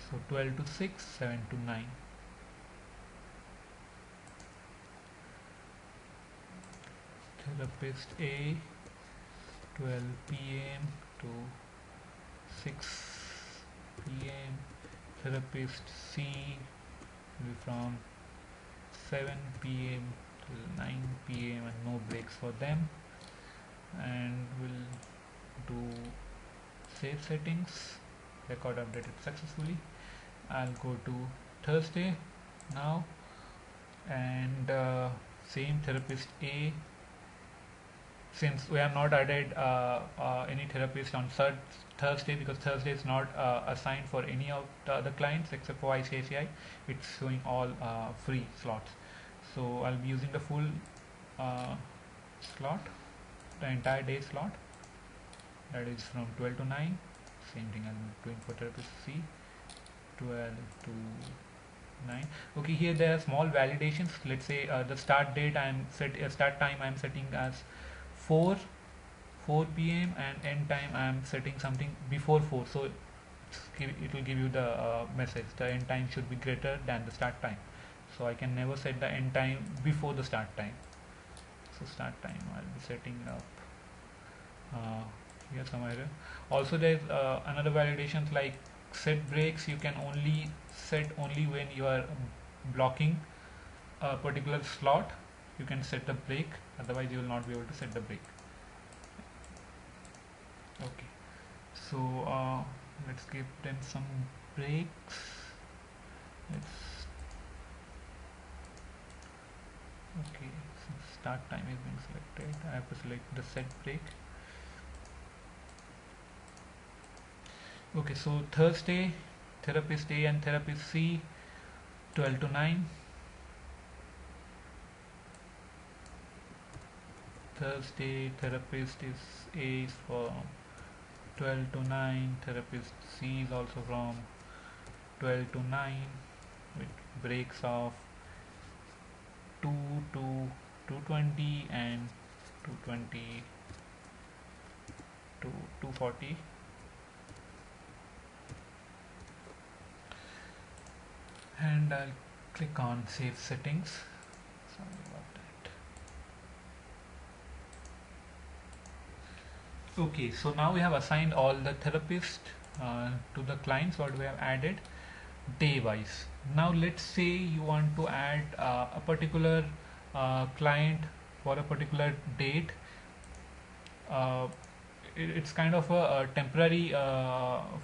So 12 to 6, 7 to 9. Therapist A, 12 p.m. to 6 p.m. Therapist C will be from 7 p.m. till 9 p.m. and no breaks for them. And we'll do save settings, record updated successfully. I'll go to Thursday now, and same therapist A. Since we have not added any therapist on Thursday, because Thursday is not assigned for any of the other clients except for ICICI, it's showing all free slots. So I'll be using the full slot, the entire day slot, that is from 12 to 9. Same thing I'm doing for therapist C, 12 to 9. Okay, here there are small validations. Let's say the start date start time I'm setting as 4 p.m. and end time I'm setting something before 4. So it will give you the message the end time should be greater than the start time. So I can never set the end time before the start time. So start time I'll be setting up here somewhere. Also there's another validations like set breaks. You can only set only when you are blocking a particular slot. You can set the break, otherwise you will not be able to set the break. Okay, so let's give them some breaks. Okay, so start time is being selected. I have to select the set break. Okay, so Thursday therapist A and therapist C, 12 to 9. Thursday therapist A is from 12 to 9, therapist C is also from 12 to 9 with breaks of 2 to 2:20 and 2:20 to 2:40. And I'll click on save settings. Sorry about that. Okay, so now we have assigned all the therapists to the clients what we have added day wise. Now let's say you want to add a particular client for a particular date. It's kind of a temporary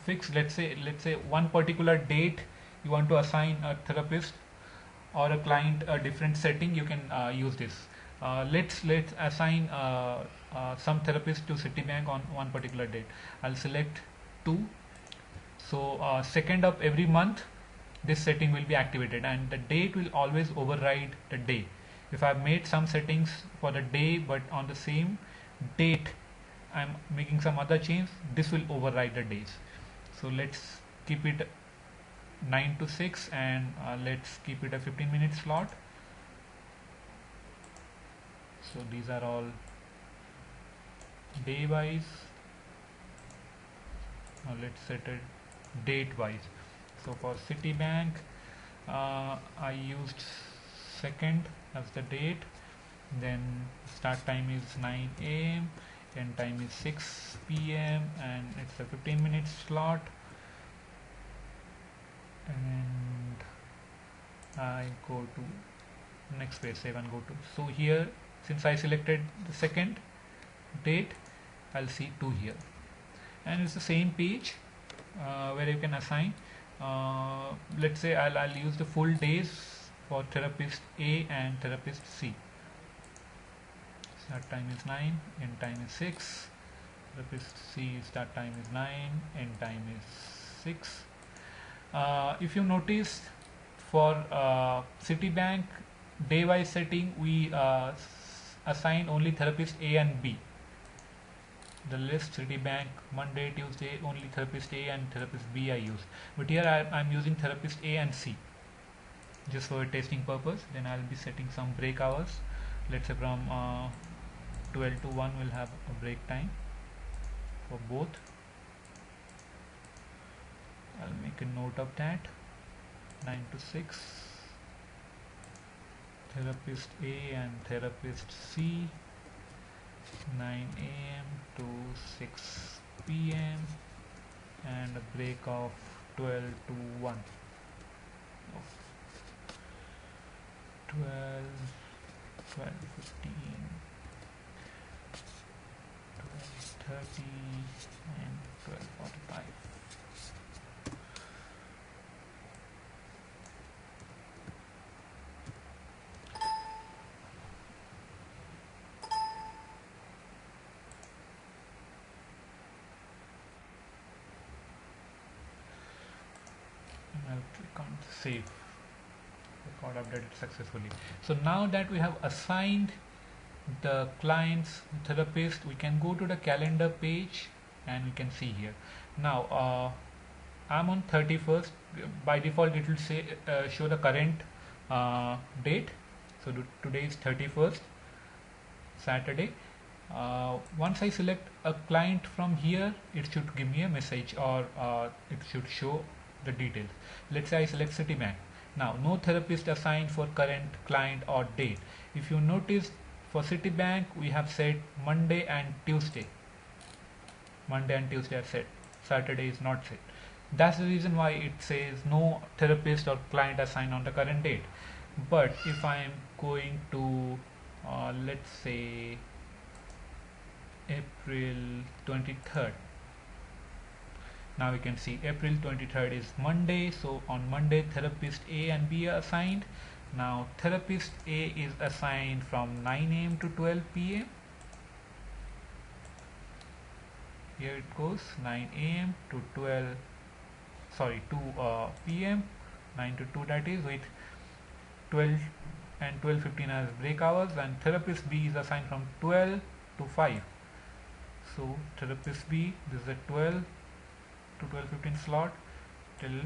fix. Let's say one particular date you want to assign a therapist or a client a different setting. You can use this. Let's assign some therapist to Citibank on one particular date. I'll select 2. So 2nd of every month this setting will be activated, and the date will always override the day. If I've made some settings for the day but on the same date I'm making some other change, this will override the days. So let's keep it 9 to 6 and let's keep it a 15-minute slot. So these are all day wise. Now let's set it date wise. So for Citibank I used 2nd as the date, then start time is 9 a.m. end time is 6 p.m. and it's a 15-minute slot. And I go to next page, save and go to. So here, since I selected the 2nd date, I'll see 2 here, and it's the same page where you can assign. Let's say I'll use the full days for therapist A and therapist C. Start time is 9, end time is 6. Therapist C start time is 9, end time is 6. If you notice, for Citibank day wise setting we assign only therapist A and B. The list Citibank Monday, Tuesday only therapist A and therapist B I use, but here I'm using therapist A and C just for a testing purpose. Then I'll be setting some break hours. Let's say from 12 to 1 we'll have a break time for both. I'll make make a note of that. 9 to 6 therapist A and therapist C, 9 a.m. to 6 p.m. and a break of 12 to 1. 12, 12:15, 12:30 and 12:45. I'll click on save. Record updated successfully. So now that we have assigned the client's therapist, we can go to the calendar page and we can see here. Now I'm on 31st. By default it will say show the current date. So today is 31st, Saturday. Once I select a client from here, it should give me a message, or it should show the details. Let's say I select Citibank. Now no therapist assigned for current client or date. If you notice, for Citibank we have said Monday and Tuesday. Monday and Tuesday are set. Saturday is not set. That's the reason why it says no therapist or client assigned on the current date. But if I am going to let's say April 23rd, now we can see April 23rd is Monday, so on Monday therapist A and B are assigned. Now therapist A is assigned from 9 a.m. to 12 p.m. Here it goes, 9 a.m. to 2 p.m. 9 to 2, that is, with 12 and 12:15 as break hours, and therapist B is assigned from 12 to 5. So therapist B, this is a 12 to 12:15 slot till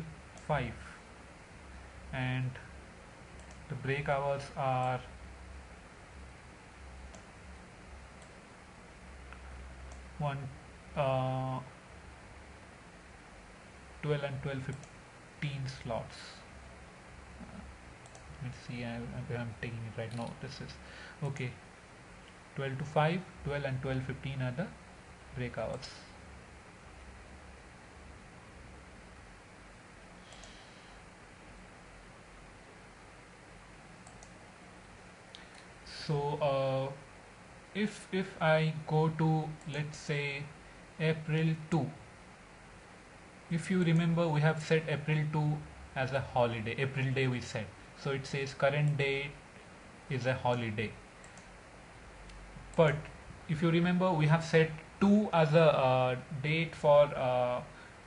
5, and the break hours are 12 and 12:15 slots. Let's see, I'm taking it right now. This is okay. 12 to 5, 12 and 12:15 are the break hours. So if I go to, let's say, April 2, if you remember, we have set April 2 as a holiday. April day we set, so it says current date is a holiday. But if you remember, we have set 2 as a date for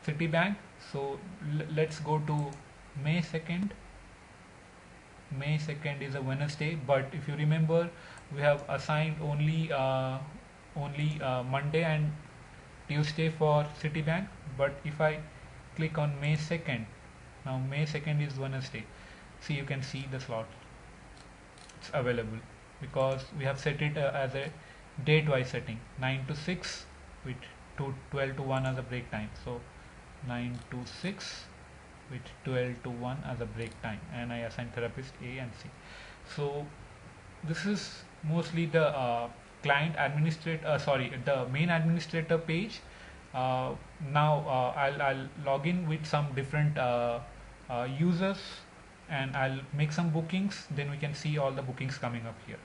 Citibank. So let's go to May 2nd. May 2nd is a Wednesday, but if you remember, we have assigned only Monday and Tuesday for Citibank. But if I click on May 2nd, now May 2nd is Wednesday. See, you can see the slot, it's available because we have set it as a date wise setting, 9 to 6 with 12 to 1 as a break time. So 9 to 6 with 12 to 1 as a break time, and I assign therapist A and C. So this is mostly the client administrator, the main administrator page. Now I'll log in with some different users, and I'll make some bookings. Then we can see all the bookings coming up here.